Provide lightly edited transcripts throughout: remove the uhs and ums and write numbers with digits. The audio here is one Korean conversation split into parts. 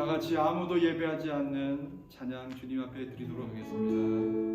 다 같이 아무도 예배하지 않는 찬양 주님 앞에 드리도록 하겠습니다.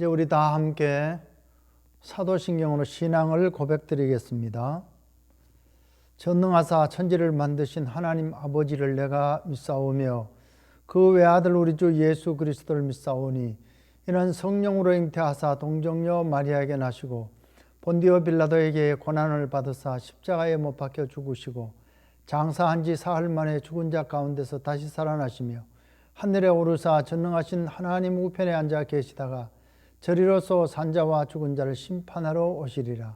이제 우리 다 함께 사도신경으로 신앙을 고백드리겠습니다. 전능하사 천지를 만드신 하나님 아버지를 내가 믿사오며 그 외아들 우리 주 예수 그리스도를 믿사오니 이는 성령으로 잉태하사 동정녀 마리아에게 나시고 본디오 빌라도에게 고난을 받으사 십자가에 못 박혀 죽으시고 장사한 지 사흘 만에 죽은 자 가운데서 다시 살아나시며 하늘에 오르사 전능하신 하나님 우편에 앉아 계시다가 저리로서 산자와 죽은 자를 심판하러 오시리라.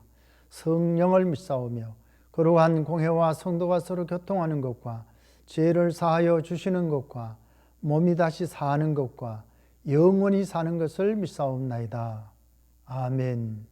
성령을 믿사오며 거룩한 공회와 성도가 서로 교통하는 것과 죄를 사하여 주시는 것과 몸이 다시 사는 것과 영원히 사는 것을 믿사옵나이다. 아멘.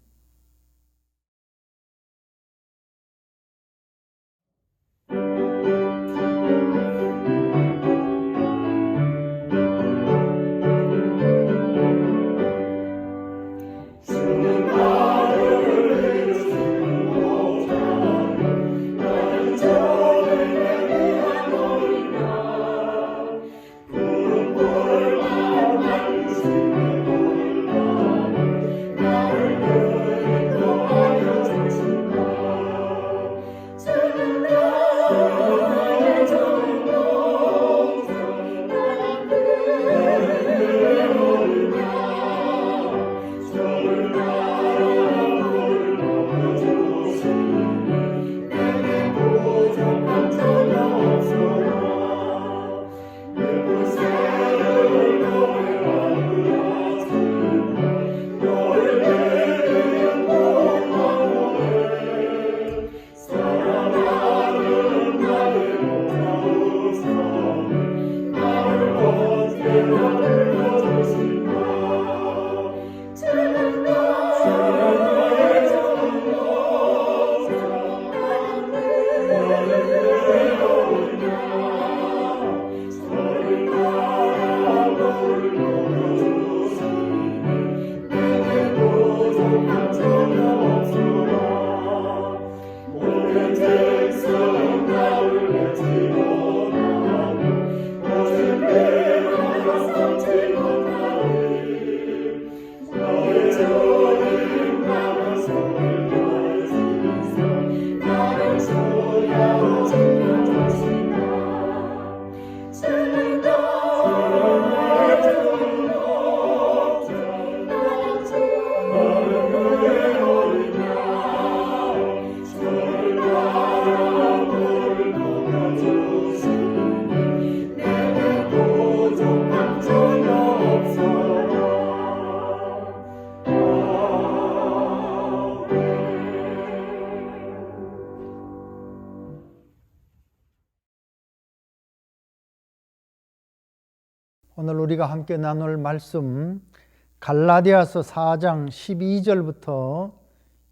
오늘 우리가 함께 나눌 말씀 갈라디아서 4장 12절부터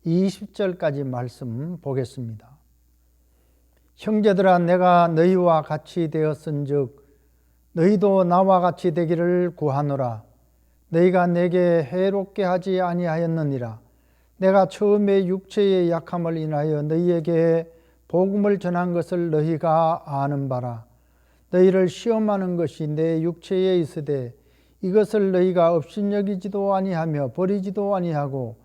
20절까지 말씀 보겠습니다. 형제들아, 내가 너희와 같이 되었은즉 너희도 나와 같이 되기를 구하노라. 너희가 내게 해롭게 하지 아니하였느니라. 내가 처음에 육체의 약함을 인하여 너희에게 복음을 전한 것을 너희가 아는 바라. 너희를 시험하는 것이 내 육체에 있으되 이것을 너희가 업신여기지도 아니하며 버리지도 아니하고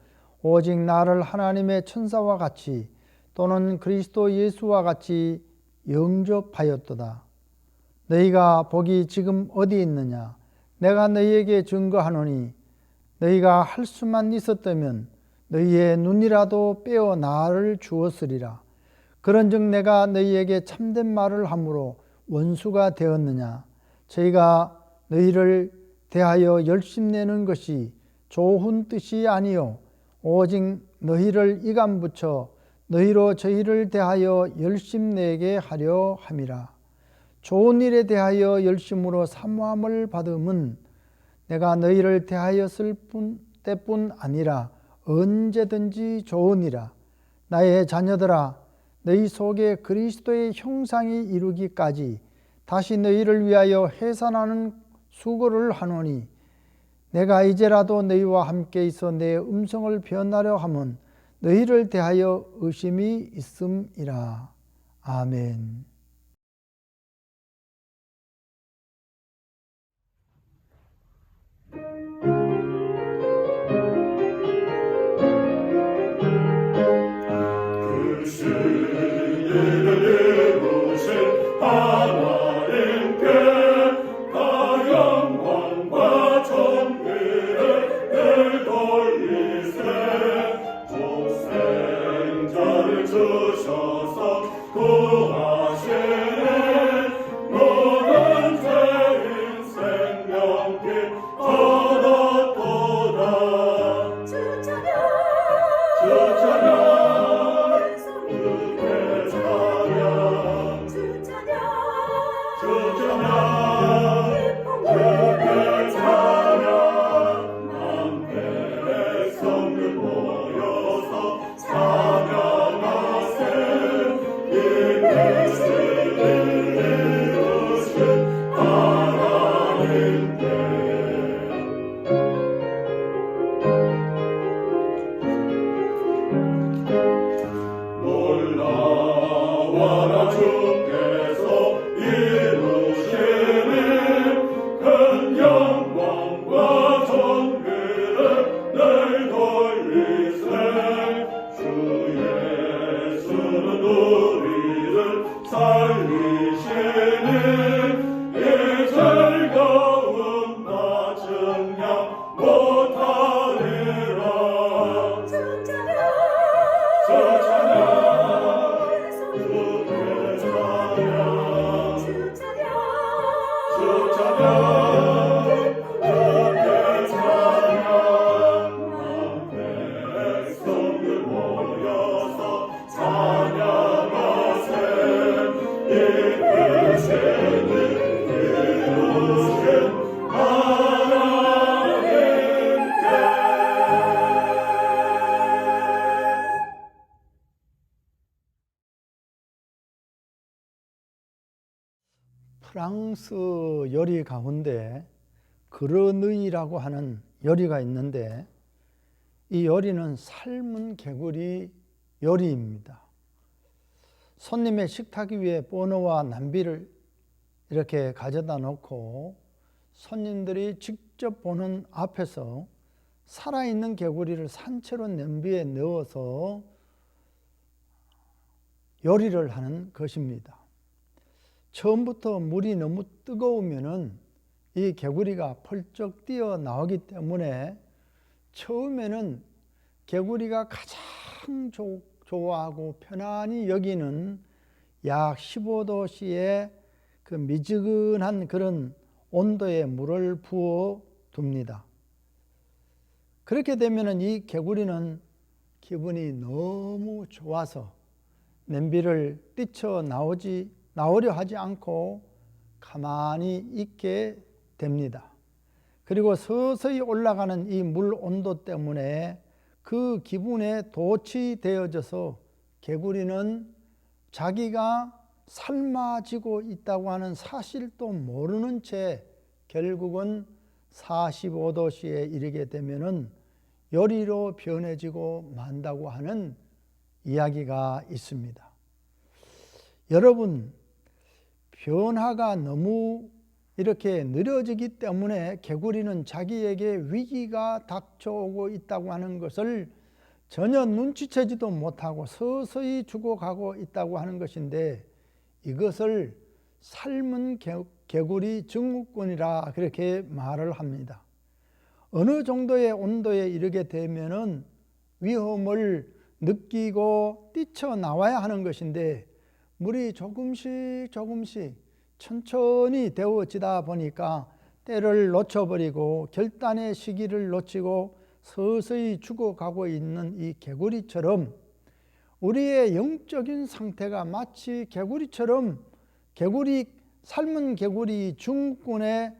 오직 나를 하나님의 천사와 같이 또는 그리스도 예수와 같이 영접하였도다. 너희가 복이 지금 어디 있느냐? 내가 너희에게 증거하노니 너희가 할 수만 있었다면 너희의 눈이라도 빼어 나를 주었으리라. 그런즉 내가 너희에게 참된 말을 함으로 원수가 되었느냐? 저희가 너희를 대하여 열심내는 것이 좋은 뜻이 아니요 오직 너희를 이간붙여 너희로 저희를 대하여 열심내게 하려 함이라. 좋은 일에 대하여 열심으로 사모함을 받음은 내가 너희를 대하였을 때뿐 아니라 언제든지 좋으니라. 나의 자녀들아, 너희 속에 그리스도의 형상이 이루기까지 다시 너희를 위하여 해산하는 수고를 하노니 내가 이제라도 너희와 함께 있어 내 음성을 변하려 함은 너희를 대하여 의심이 있음이라. 아멘. 주셔서 구하시 프랑스 요리 가운데 그르느이라고 하는 요리가 있는데 이 요리는 삶은 개구리 요리입니다. 손님의 식탁 위에 버너와 냄비를 이렇게 가져다 놓고 손님들이 직접 보는 앞에서 살아있는 개구리를 산채로 냄비에 넣어서 요리를 하는 것입니다. 처음부터 물이 너무 뜨거우면은 이 개구리가 펄쩍 뛰어 나오기 때문에 처음에는 개구리가 가장 좋아하고 편안히 여기는 약 15도씨의 그 미지근한 그런 온도의 물을 부어 둡니다. 그렇게 되면은 이 개구리는 기분이 너무 좋아서 냄비를 뛰쳐 나오려 하지 않고 가만히 있게 됩니다. 그리고 서서히 올라가는 이 물 온도 때문에 그 기분에 도취되어져서 개구리는 자기가 삶아지고 있다고 하는 사실도 모르는 채 결국은 45도씨에 이르게 되면은 요리로 변해지고 만다고 하는 이야기가 있습니다. 여러분, 변화가 너무 이렇게 느려지기 때문에 개구리는 자기에게 위기가 닥쳐오고 있다고 하는 것을 전혀 눈치채지도 못하고 서서히 죽어가고 있다고 하는 것인데 이것을 삶은 개구리 증후군이라 그렇게 말을 합니다. 어느 정도의 온도에 이르게 되면은 위험을 느끼고 뛰쳐나와야 하는 것인데 물이 조금씩 천천히 데워지다 보니까 때를 놓쳐버리고 결단의 시기를 놓치고 서서히 죽어가고 있는 이 개구리처럼 우리의 영적인 상태가 마치 개구리처럼 삶은 개구리 증후군에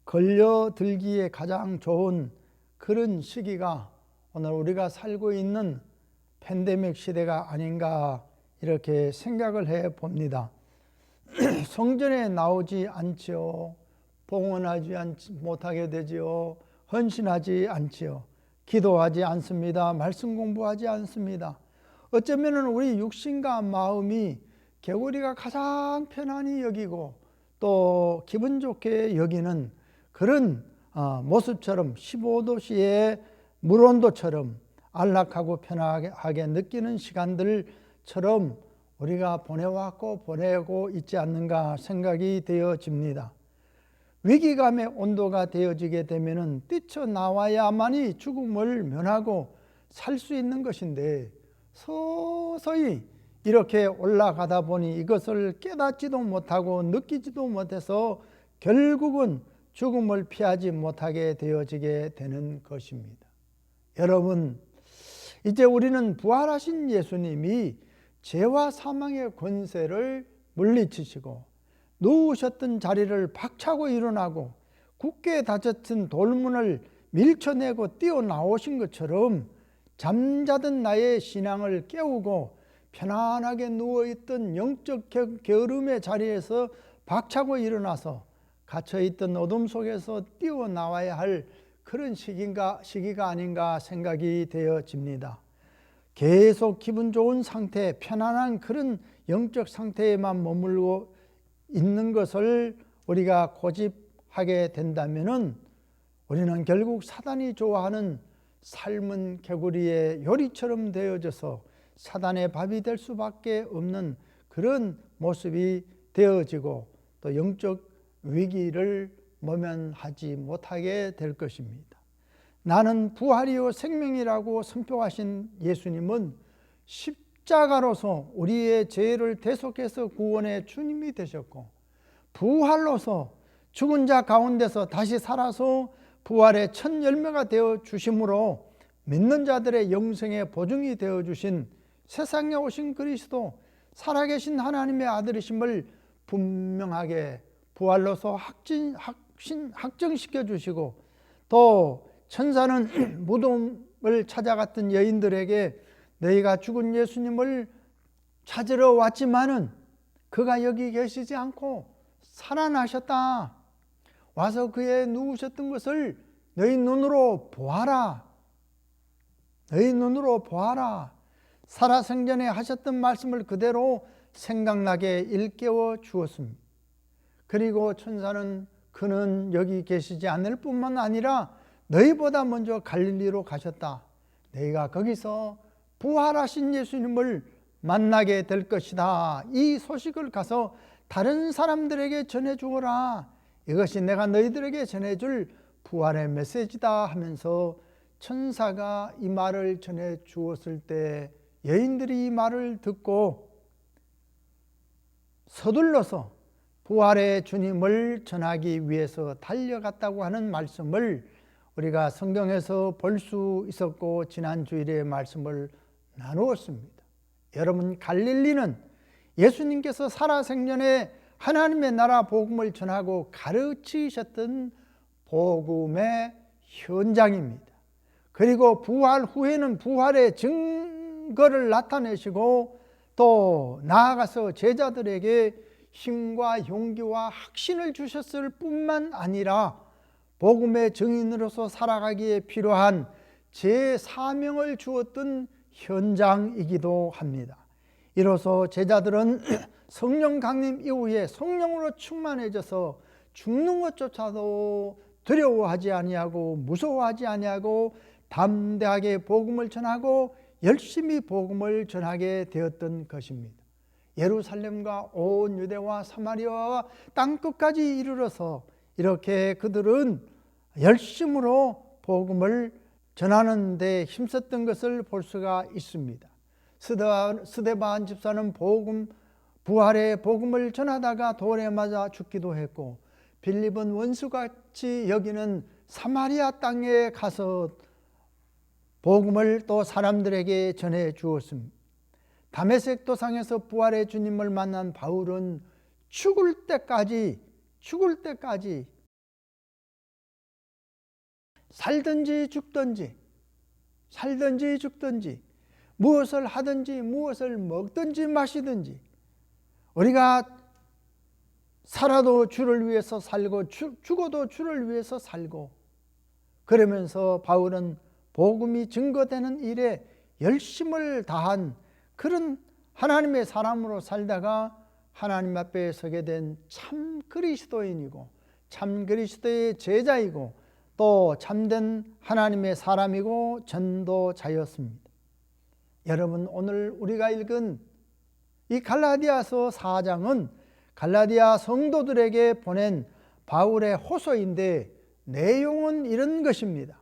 걸려들기에 가장 좋은 그런 시기가 오늘 우리가 살고 있는 팬데믹 시대가 아닌가 이렇게 생각을 해 봅니다. 성전에 나오지 않지요. 봉헌하지 못하게 되지요. 헌신하지 않지요. 기도하지 않습니다. 말씀 공부하지 않습니다. 어쩌면 우리 육신과 마음이 개구리가 가장 편안히 여기고 또 기분 좋게 여기는 그런 모습처럼 15도씨의 물온도처럼 안락하고 편하게 느끼는 시간들처럼 우리가 보내왔고 보내고 있지 않는가 생각이 되어집니다. 위기감의 온도가 되어지게 되면은 뛰쳐나와야만이 죽음을 면하고 살 수 있는 것인데 서서히 이렇게 올라가다 보니 이것을 깨닫지도 못하고 느끼지도 못해서 결국은 죽음을 피하지 못하게 되어지게 되는 것입니다. 여러분, 이제 우리는 부활하신 예수님이 죄와 사망의 권세를 물리치시고 누우셨던 자리를 박차고 일어나고 굳게 닫혔던 돌문을 밀쳐내고 뛰어나오신 것처럼 잠자던 나의 신앙을 깨우고 편안하게 누워있던 영적 게으름의 자리에서 박차고 일어나서 갇혀있던 어둠 속에서 뛰어나와야 할 그런 시기가 아닌가 생각이 되어집니다. 계속 기분 좋은 상태, 편안한 그런 영적 상태에만 머물고 있는 것을 우리가 고집하게 된다면은 우리는 결국 사단이 좋아하는 삶은 개구리의 요리처럼 되어져서 사단의 밥이 될 수밖에 없는 그런 모습이 되어지고 또 영적 위기를 모면하지 못하게 될 것입니다. 나는 부활이요 생명이라고 선포하신 예수님은 십자가로서 우리의 죄를 대속해서 구원의 주님이 되셨고 부활로서 죽은 자 가운데서 다시 살아서 부활의 첫 열매가 되어 주심으로 믿는 자들의 영생의 보증이 되어 주신 세상에 오신 그리스도 살아계신 하나님의 아들이심을 분명하게 부활로서 확정시켜 주시고 또 천사는 무덤을 찾아갔던 여인들에게 너희가 죽은 예수님을 찾으러 왔지만은 그가 여기 계시지 않고 살아나셨다. 와서 그의 누우셨던 것을 너희 눈으로 보아라. 너희 눈으로 보아라. 살아생전에 하셨던 말씀을 그대로 생각나게 일깨워 주었습니다. 그리고 천사는 그는 여기 계시지 않을 뿐만 아니라 너희보다 먼저 갈릴리로 가셨다. 너희가 거기서 부활하신 예수님을 만나게 될 것이다. 이 소식을 가서 다른 사람들에게 전해주어라. 이것이 내가 너희들에게 전해줄 부활의 메시지다 하면서 천사가 이 말을 전해 주었을 때 여인들이 이 말을 듣고 서둘러서 부활의 주님을 전하기 위해서 달려갔다고 하는 말씀을 우리가 성경에서 볼 수 있었고 지난 주일에 말씀을 나누었습니다. 여러분, 갈릴리는 예수님께서 살아생전에 하나님의 나라 복음을 전하고 가르치셨던 복음의 현장입니다. 그리고 부활 후에는 부활의 증거를 나타내시고 또 나아가서 제자들에게 힘과 용기와 확신을 주셨을 뿐만 아니라 복음의 증인으로서 살아가기에 필요한 제 사명을 주었던 현장이기도 합니다. 이로써 제자들은 성령 강림 이후에 성령으로 충만해져서 죽는 것조차도 두려워하지 아니하고 무서워하지 아니하고 담대하게 복음을 전하고 열심히 복음을 전하게 되었던 것입니다. 예루살렘과 온 유대와 사마리아와 땅끝까지 이르러서 이렇게 그들은 열심으로 복음을 전하는 데 힘썼던 것을 볼 수가 있습니다. 스데반 집사는 부활의 복음을 전하다가 돌에 맞아 죽기도 했고, 빌립은 원수같이 여기는 사마리아 땅에 가서 복음을 또 사람들에게 전해 주었습니다. 다메섹 도상에서 부활의 주님을 만난 바울은 죽을 때까지 살든지 죽든지 무엇을 하든지 무엇을 먹든지 마시든지 우리가 살아도 주를 위해서 살고 죽어도 주를 위해서 살고, 그러면서 바울은 복음이 증거되는 일에 열심을 다한 그런 하나님의 사람으로 살다가 하나님 앞에 서게 된 참 그리스도인이고 참 그리스도의 제자이고 또 참된 하나님의 사람이고 전도자였습니다. 여러분, 오늘 우리가 읽은 이 갈라디아서 4장은 갈라디아 성도들에게 보낸 바울의 호소인데 내용은 이런 것입니다.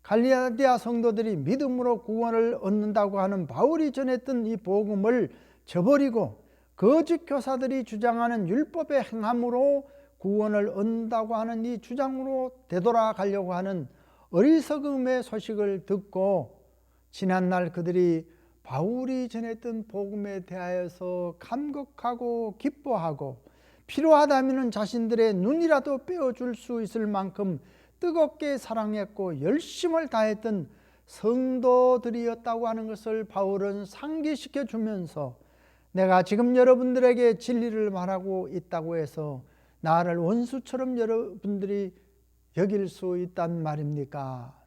갈라디아 성도들이 믿음으로 구원을 얻는다고 하는 바울이 전했던 이 복음을 저버리고 거짓 교사들이 주장하는 율법의 행함으로 구원을 얻는다고 하는 이 주장으로 되돌아가려고 하는 어리석음의 소식을 듣고 지난날 그들이 바울이 전했던 복음에 대하여서 감격하고 기뻐하고 필요하다면 자신들의 눈이라도 빼어줄 수 있을 만큼 뜨겁게 사랑했고 열심을 다했던 성도들이었다고 하는 것을 바울은 상기시켜 주면서 내가 지금 여러분들에게 진리를 말하고 있다고 해서 나를 원수처럼 여러분들이 여길 수 있단 말입니까?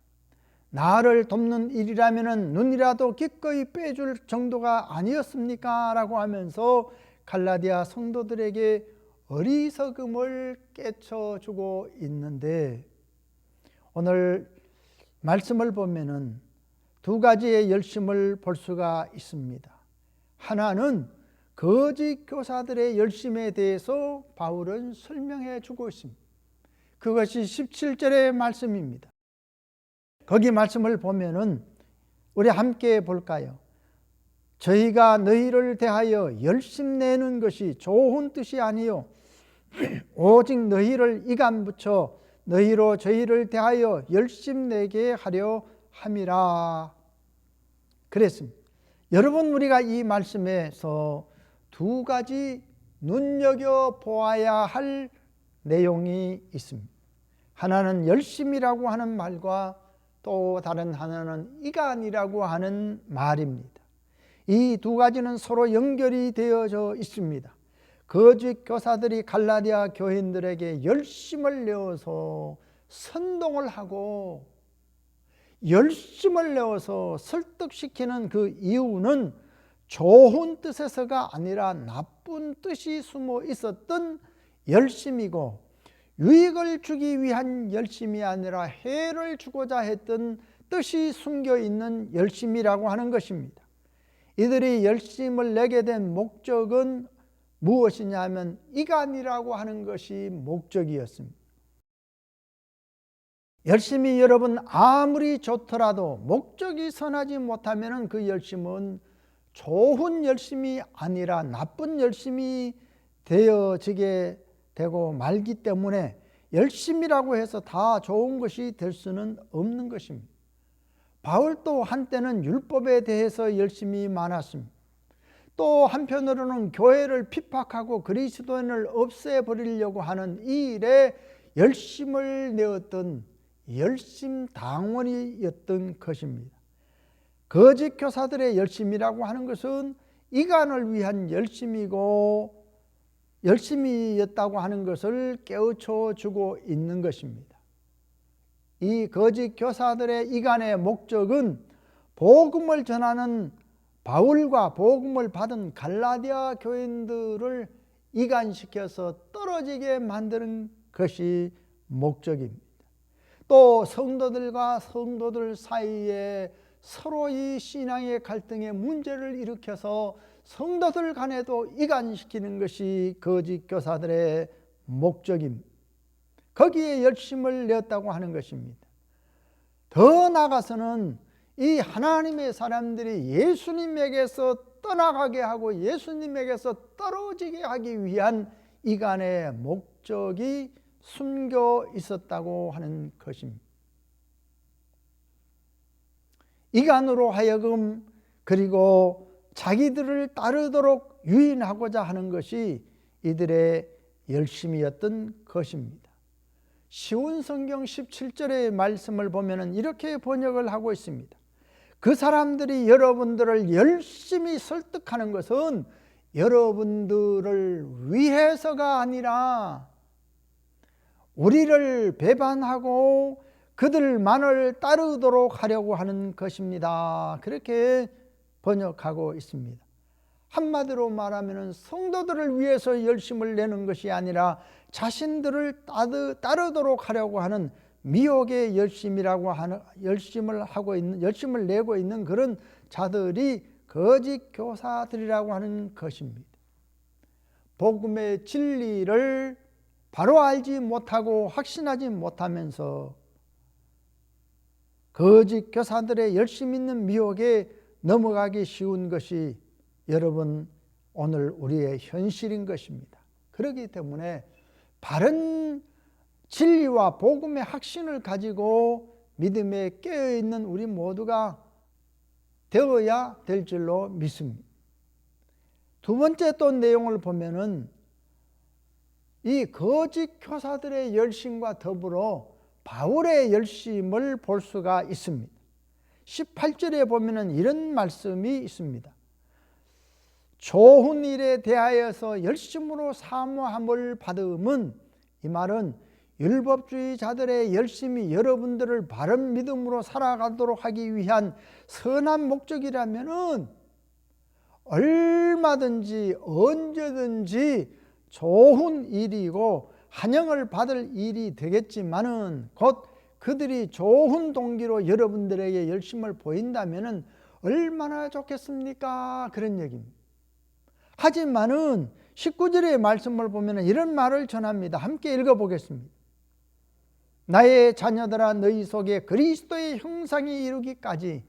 나를 돕는 일이라면 눈이라도 기꺼이 빼줄 정도가 아니었습니까? 라고 하면서 갈라디아 성도들에게 어리석음을 깨쳐주고 있는데, 오늘 말씀을 보면은 두 가지의 열심을 볼 수가 있습니다. 하나는 거짓 교사들의 열심에 대해서 바울은 설명해 주고 있습니다. 그것이 17절의 말씀입니다. 거기 말씀을 보면은 우리 함께 볼까요? 저희가 너희를 대하여 열심 내는 것이 좋은 뜻이 아니요 오직 너희를 이감 붙여 너희로 저희를 대하여 열심 내게 하려 함이라 그랬습니다. 여러분, 우리가 이 말씀에서 두 가지 눈여겨보아야 할 내용이 있습니다. 하나는 열심이라고 하는 말과 또 다른 하나는 이간이라고 하는 말입니다. 이 두 가지는 서로 연결이 되어져 있습니다. 거짓 교사들이 갈라디아 교인들에게 열심을 내어서 선동을 하고 열심을 내어서 설득시키는 그 이유는 좋은 뜻에서가 아니라 나쁜 뜻이 숨어 있었던 열심이고, 유익을 주기 위한 열심이 아니라 해를 주고자 했던 뜻이 숨겨 있는 열심이라고 하는 것입니다. 이들이 열심을 내게 된 목적은 무엇이냐 하면 이간이라고 하는 것이 목적이었습니다. 열심이 여러분 아무리 좋더라도 목적이 선하지 못하면 그 열심은 좋은 열심이 아니라 나쁜 열심이 되어지게 되고 말기 때문에 열심이라고 해서 다 좋은 것이 될 수는 없는 것입니다. 바울도 한때는 율법에 대해서 열심이 많았습니다. 또 한편으로는 교회를 핍박하고 그리스도인을 없애버리려고 하는 이 일에 열심을 내었던 열심당원이었던 것입니다. 거짓 교사들의 열심이라고 하는 것은 이간을 위한 열심이었다고 하는 것을 깨우쳐 주고 있는 것입니다. 이 거짓 교사들의 이간의 목적은 복음을 전하는 바울과 복음을 받은 갈라디아 교인들을 이간시켜서 떨어지게 만드는 것이 목적입니다. 또 성도들과 성도들 사이에 서로의 신앙의 갈등의 문제를 일으켜서 성도들 간에도 이간시키는 것이 거짓 교사들의 목적입니다. 거기에 열심을 내었다고 하는 것입니다. 더 나아가서는 이 하나님의 사람들이 예수님에게서 떠나가게 하고 예수님에게서 떨어지게 하기 위한 이간의 목적이 숨겨 있었다고 하는 것입니다. 이간으로 하여금 그리고 자기들을 따르도록 유인하고자 하는 것이 이들의 열심이었던 것입니다. 쉬운 성경 17절의 말씀을 보면 이렇게 번역을 하고 있습니다. 그 사람들이 여러분들을 열심히 설득하는 것은 여러분들을 위해서가 아니라 우리를 배반하고 그들만을 따르도록 하려고 하는 것입니다. 그렇게 번역하고 있습니다. 한마디로 말하면 성도들을 위해서 열심을 내는 것이 아니라 자신들을 따르도록 하려고 하는 미혹의 열심이라고 하는 열심을 내고 있는 그런 자들이 거짓 교사들이라고 하는 것입니다. 복음의 진리를 바로 알지 못하고 확신하지 못하면서 거짓 교사들의 열심 있는 미혹에 넘어가기 쉬운 것이 여러분 오늘 우리의 현실인 것입니다. 그렇기 때문에 바른 진리와 복음의 확신을 가지고 믿음에 깨어있는 우리 모두가 되어야 될 줄로 믿습니다. 두 번째 또 내용을 보면은 이 거짓 교사들의 열심과 더불어 바울의 열심을 볼 수가 있습니다. 18절에 보면은 이런 말씀이 있습니다. 좋은 일에 대하여서 열심으로 사모함을 받음은, 이 말은 율법주의자들의 열심이 여러분들을 바른 믿음으로 살아가도록 하기 위한 선한 목적이라면은 얼마든지 언제든지 좋은 일이고 환영을 받을 일이 되겠지만은 곧 그들이 좋은 동기로 여러분들에게 열심을 보인다면은 얼마나 좋겠습니까? 그런 얘기입니다. 하지만은 19절의 말씀을 보면 이런 말을 전합니다. 함께 읽어보겠습니다. 나의 자녀들아, 너희 속에 그리스도의 형상이 이루기까지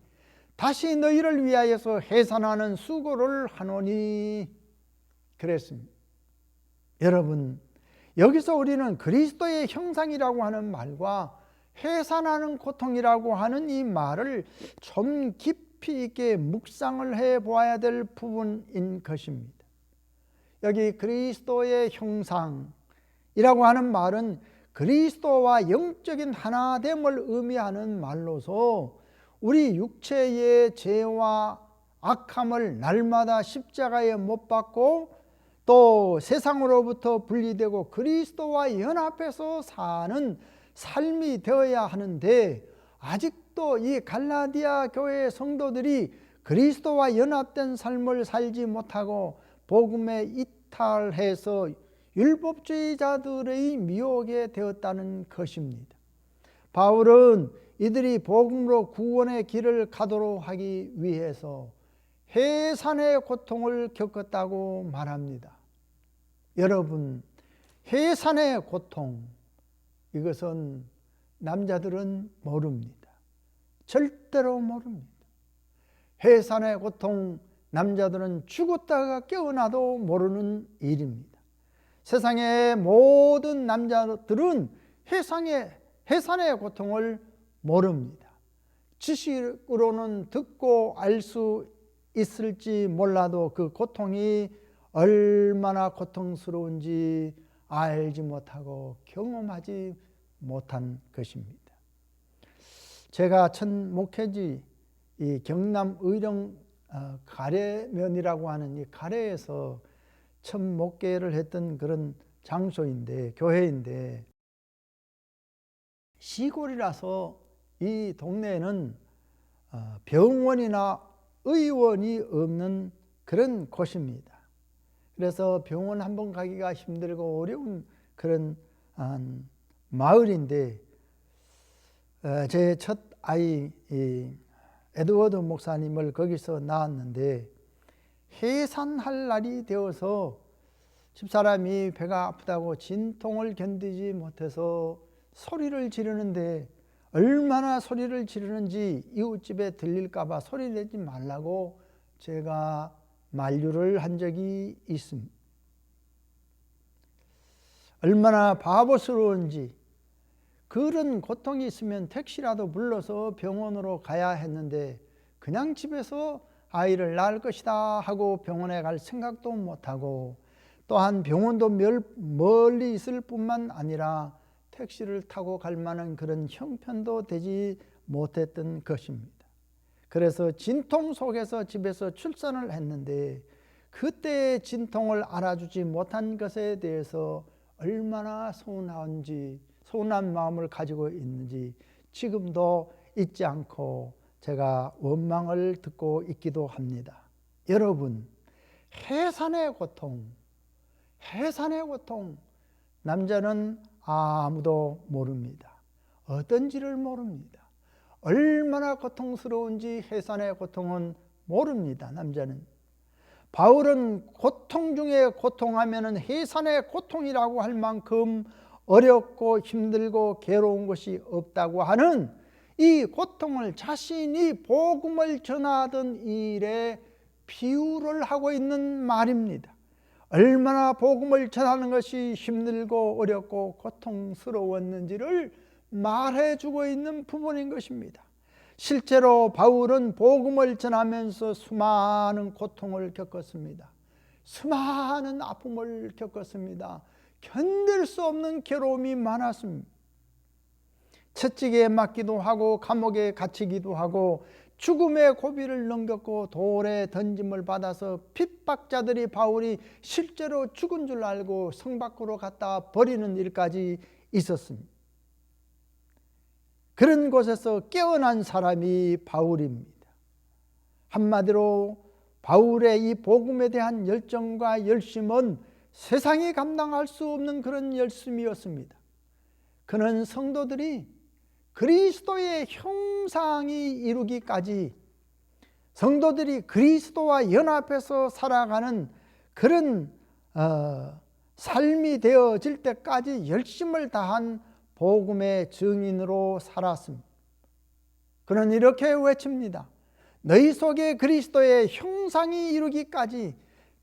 다시 너희를 위하여서 해산하는 수고를 하노니 그랬습니다. 여러분, 여기서 우리는 그리스도의 형상이라고 하는 말과 해산하는 고통이라고 하는 이 말을 좀 깊이 있게 묵상을 해 보아야 될 부분인 것입니다. 여기 그리스도의 형상이라고 하는 말은 그리스도와 영적인 하나됨을 의미하는 말로서 우리 육체의 죄와 악함을 날마다 십자가에 못 박고 또 세상으로부터 분리되고 그리스도와 연합해서 사는 삶이 되어야 하는데, 아직도 이 갈라디아 교회 성도들이 그리스도와 연합된 삶을 살지 못하고 복음에 이탈해서 율법주의자들의 미혹에 되었다는 것입니다. 바울은 이들이 복음으로 구원의 길을 가도록 하기 위해서 해산의 고통을 겪었다고 말합니다. 여러분, 해산의 고통, 이것은 남자들은 모릅니다. 절대로 모릅니다. 해산의 고통, 남자들은 죽었다가 깨어나도 모르는 일입니다. 세상의 모든 남자들은 해산의 고통을 모릅니다. 지식으로는 듣고 알 수 있을지 몰라도 그 고통이 얼마나 고통스러운지 알지 못하고 경험하지 못한 것입니다. 제가 첫 목회지 이 경남 의령 가래면이라고 하는 이 가래에서 첫 목회를 했던 그런 장소인데, 교회인데, 시골이라서 이 동네에는 병원이나 의원이 없는 그런 곳입니다. 그래서 병원 한번 가기가 힘들고 어려운 그런 마을인데, 제 첫 아이 에드워드 목사님을 거기서 낳았는데, 해산할 날이 되어서 집사람이 배가 아프다고 진통을 견디지 못해서 소리를 지르는데, 얼마나 소리를 지르는지 이웃집에 들릴까 봐 소리 내지 말라고 제가 만류를 한 적이 있습니다. 얼마나 바보스러운지, 그런 고통이 있으면 택시라도 불러서 병원으로 가야 했는데 그냥 집에서 아이를 낳을 것이다 하고 병원에 갈 생각도 못하고, 또한 병원도 멀리 있을 뿐만 아니라 택시를 타고 갈 만한 그런 형편도 되지 못했던 것입니다. 그래서 진통 속에서 집에서 출산을 했는데, 그때의 진통을 알아주지 못한 것에 대해서 얼마나 서운한 마음을 가지고 있는지 지금도 잊지 않고 제가 원망을 듣고 있기도 합니다. 여러분, 해산의 고통, 남자는 아무도 모릅니다. 어떤지를 모릅니다. 얼마나 고통스러운지 해산의 고통은 모릅니다. 남자는. 바울은 고통 중에 고통하면 해산의 고통이라고 할 만큼 어렵고 힘들고 괴로운 것이 없다고 하는 이 고통을 자신이 복음을 전하던 일에 비유를 하고 있는 말입니다. 얼마나 복음을 전하는 것이 힘들고 어렵고 고통스러웠는지를 말해주고 있는 부분인 것입니다. 실제로 바울은 복음을 전하면서 수많은 고통을 겪었습니다. 수많은 아픔을 겪었습니다. 견딜 수 없는 괴로움이 많았습니다. 채찍에 맞기도 하고 감옥에 갇히기도 하고 죽음의 고비를 넘겼고 돌에 던짐을 받아서 핍박자들이 바울이 실제로 죽은 줄 알고 성 밖으로 갖다 버리는 일까지 있었습니다. 그런 곳에서 깨어난 사람이 바울입니다. 한마디로 바울의 이 복음에 대한 열정과 열심은 세상이 감당할 수 없는 그런 열심이었습니다. 그는 성도들이 그리스도의 형상이 이루기까지, 성도들이 그리스도와 연합해서 살아가는 그런 삶이 되어질 때까지 열심을 다한 복음의 증인으로 살았습니다. 그는 이렇게 외칩니다. 너희 속에 그리스도의 형상이 이루기까지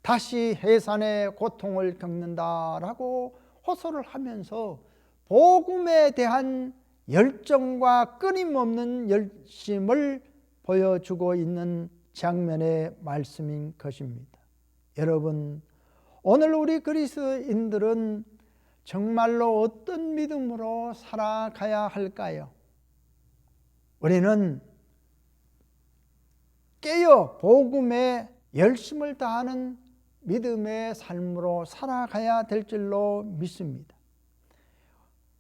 다시 해산의 고통을 겪는다라고 호소를 하면서 복음에 대한 열정과 끊임없는 열심을 보여주고 있는 장면의 말씀인 것입니다. 여러분, 오늘 우리 그리스도인들은 정말로 어떤 믿음으로 살아가야 할까요? 우리는 깨어 복음에 열심을 다하는 믿음의 삶으로 살아가야 될 줄로 믿습니다.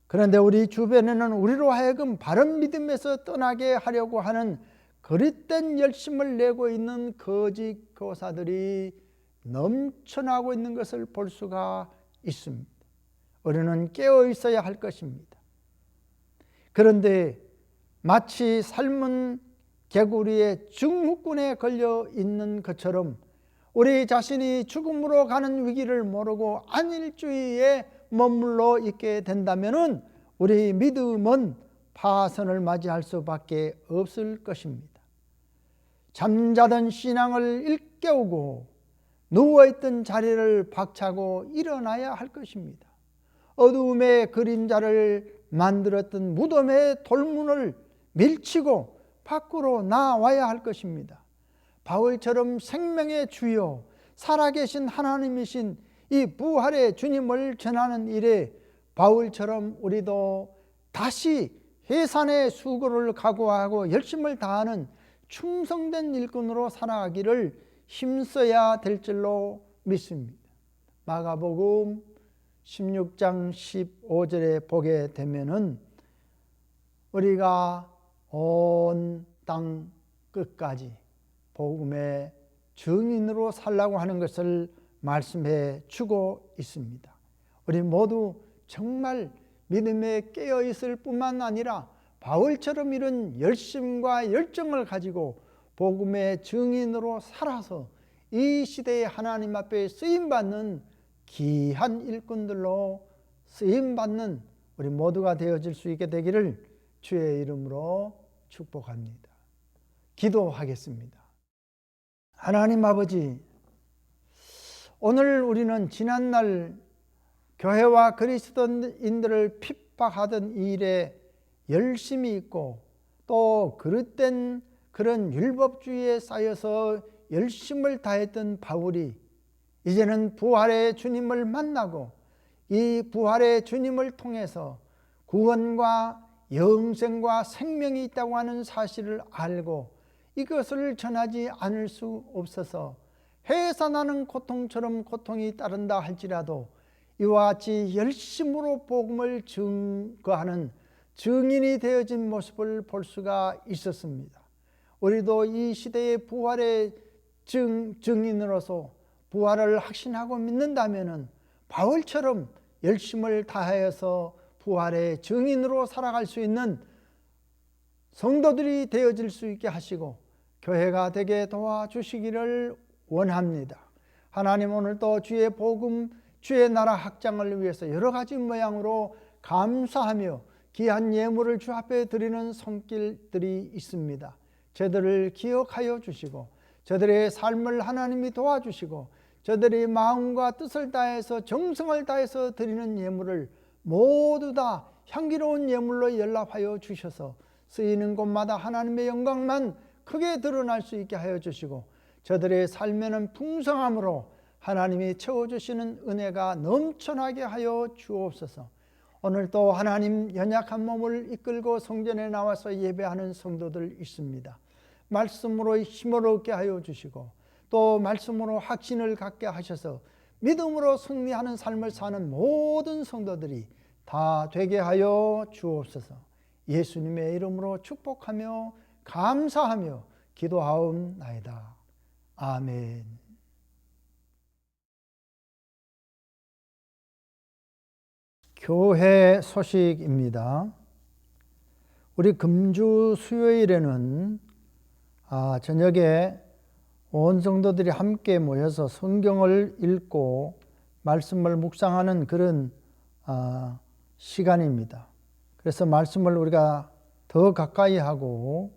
그런데 우리 주변에는 우리로 하여금 바른 믿음에서 떠나게 하려고 하는 그릇된 열심을 내고 있는 거짓 교사들이 넘쳐나고 있는 것을 볼 수가 있습니다. 우리는 깨어 있어야 할 것입니다. 그런데 마치 삶은 개구리의 증후군에 걸려 있는 것처럼 우리 자신이 죽음으로 가는 위기를 모르고 안일주의에 머물러 있게 된다면 우리 믿음은 파선을 맞이할 수밖에 없을 것입니다. 잠자던 신앙을 일깨우고 누워있던 자리를 박차고 일어나야 할 것입니다. 어두움의 그림자를 만들었던 무덤의 돌문을 밀치고 밖으로 나와야 할 것입니다. 바울처럼 생명의 주여 살아계신 하나님이신 이 부활의 주님을 전하는 일에 바울처럼 우리도 다시 해산의 수고를 각오하고 열심을 다하는 충성된 일꾼으로 살아가기를 힘써야 될 줄로 믿습니다. 마가복음 16장 15절에 보게 되면은 우리가 온 땅 끝까지 복음의 증인으로 살라고 하는 것을 말씀해 주고 있습니다. 우리 모두 정말 믿음에 깨어 있을 뿐만 아니라 바울처럼 이런 열심과 열정을 가지고 복음의 증인으로 살아서 이 시대에 하나님 앞에 쓰임받는 귀한 일꾼들로 쓰임받는 우리 모두가 되어질 수 있게 되기를 주의 이름으로 축복합니다. 기도하겠습니다. 하나님 아버지, 오늘 우리는 지난날 교회와 그리스도인들을 핍박하던 이 일에 열심히 있고 또 그릇된 그런 율법주의에 쌓여서 열심을 다했던 바울이 이제는 부활의 주님을 만나고 이 부활의 주님을 통해서 구원과 영생과 생명이 있다고 하는 사실을 알고 이것을 전하지 않을 수 없어서 해산하는 고통처럼 고통이 따른다 할지라도 이와 같이 열심으로 복음을 증거하는 증인이 되어진 모습을 볼 수가 있었습니다. 우리도 이 시대의 부활의 증인으로서 부활을 확신하고 믿는다면 바울처럼 열심을 다하여서 부활의 증인으로 살아갈 수 있는 성도들이 되어질 수 있게 하시고 교회가 되게 도와주시기를 원합니다. 하나님, 오늘도 주의 복음, 주의 나라 확장을 위해서 여러 가지 모양으로 감사하며 귀한 예물을 주 앞에 드리는 손길들이 있습니다. 저들을 기억하여 주시고 저들의 삶을 하나님이 도와주시고 저들의 마음과 뜻을 다해서 정성을 다해서 드리는 예물을 모두 다 향기로운 예물로 연락하여 주셔서 쓰이는 곳마다 하나님의 영광만 크게 드러날 수 있게 하여 주시고 저들의 삶에는 풍성함으로 하나님이 채워주시는 은혜가 넘쳐나게 하여 주옵소서. 오늘도 하나님 연약한 몸을 이끌고 성전에 나와서 예배하는 성도들 있습니다. 말씀으로 힘을 얻게 하여 주시고 또 말씀으로 확신을 갖게 하셔서 믿음으로 승리하는 삶을 사는 모든 성도들이 다 되게 하여 주옵소서. 예수님의 이름으로 축복하며 감사하며 기도하옵나이다. 아멘. 교회 소식입니다. 우리 금주 수요일에는 저녁에 온 성도들이 함께 모여서 성경을 읽고 말씀을 묵상하는 그런 시간입니다. 그래서 말씀을 우리가 더 가까이 하고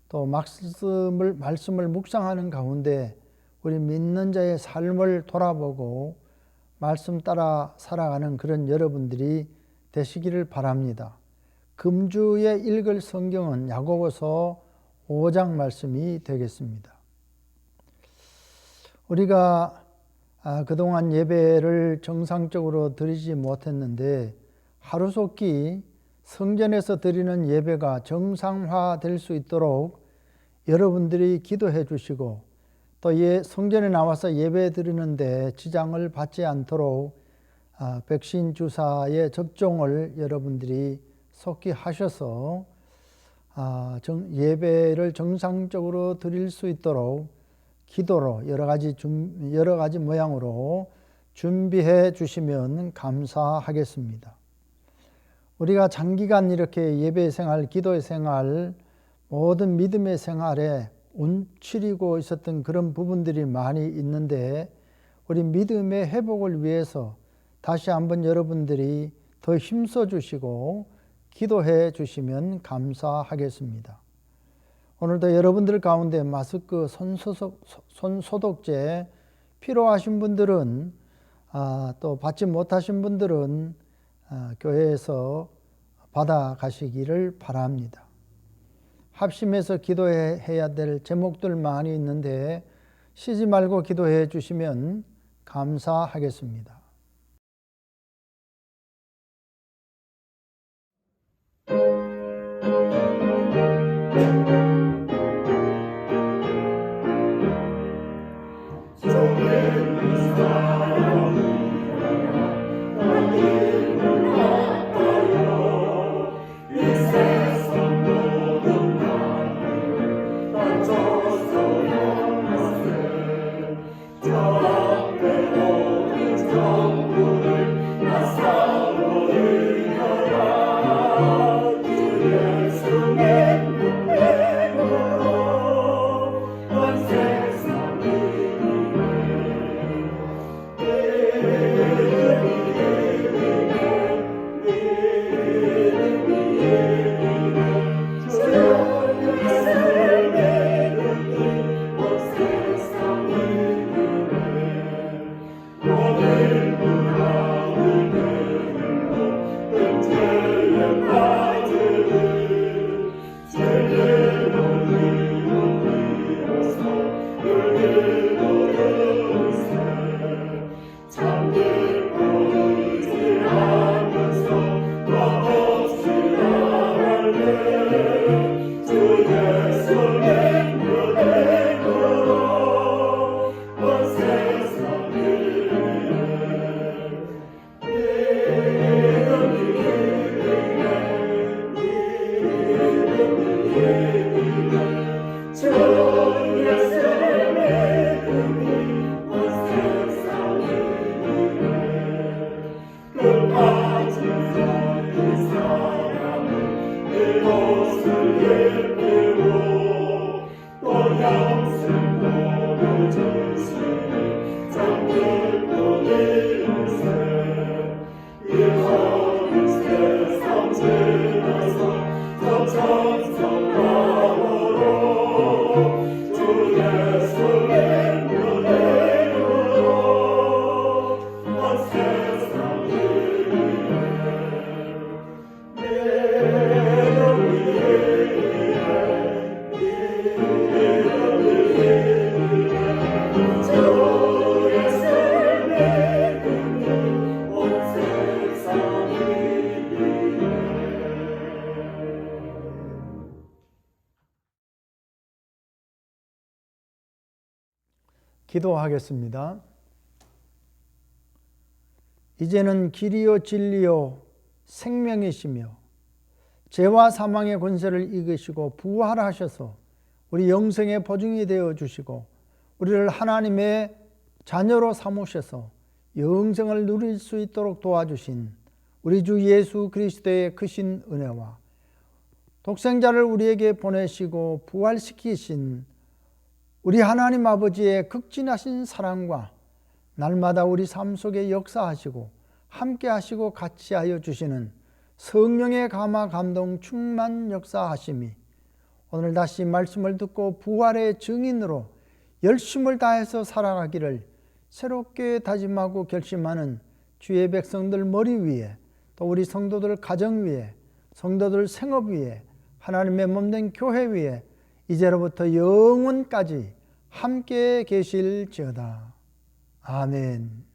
또 말씀을 묵상하는 가운데 우리 믿는 자의 삶을 돌아보고 말씀 따라 살아가는 그런 여러분들이 되시기를 바랍니다. 금주에 읽을 성경은 야고보서 5장 말씀이 되겠습니다. 우리가 그동안 예배를 정상적으로 드리지 못했는데 하루속히 성전에서 드리는 예배가 정상화될 수 있도록 여러분들이 기도해 주시고 또 성전에 나와서 예배 드리는데 지장을 받지 않도록 백신 주사의 접종을 여러분들이 속히 하셔서 예배를 정상적으로 드릴 수 있도록 기도로 여러 가지 모양으로 준비해 주시면 감사하겠습니다. 우리가 장기간 이렇게 예배 생활, 기도의 생활, 모든 믿음의 생활에 움츠리고 있었던 그런 부분들이 많이 있는데 우리 믿음의 회복을 위해서 다시 한번 여러분들이 더 힘써 주시고 기도해 주시면 감사하겠습니다. 오늘도 여러분들 가운데 마스크, 손소독제 필요하신 분들은 또 받지 못하신 분들은 교회에서 받아가시기를 바랍니다. 합심해서 기도해야 될 제목들 많이 있는데 쉬지 말고 기도해 주시면 감사하겠습니다. 기도하겠습니다. 이제는 길이요 진리요 생명이시며 죄와 사망의 권세를 이기시고 부활하셔서 우리 영생의 보증이 되어 주시고 우리를 하나님의 자녀로 삼으셔서 영생을 누릴 수 있도록 도와주신 우리 주 예수 그리스도의 크신 은혜와 독생자를 우리에게 보내시고 부활시키신 우리 하나님 아버지의 극진하신 사랑과 날마다 우리 삶 속에 역사하시고 함께하시고 같이하여 주시는 성령의 감화 감동 충만 역사하심이 오늘 다시 말씀을 듣고 부활의 증인으로 열심을 다해서 살아가기를 새롭게 다짐하고 결심하는 주의 백성들 머리 위에 또 우리 성도들 가정 위에 성도들 생업 위에 하나님의 몸된 교회 위에 이제로부터 영원까지 함께 계실지어다. 아멘.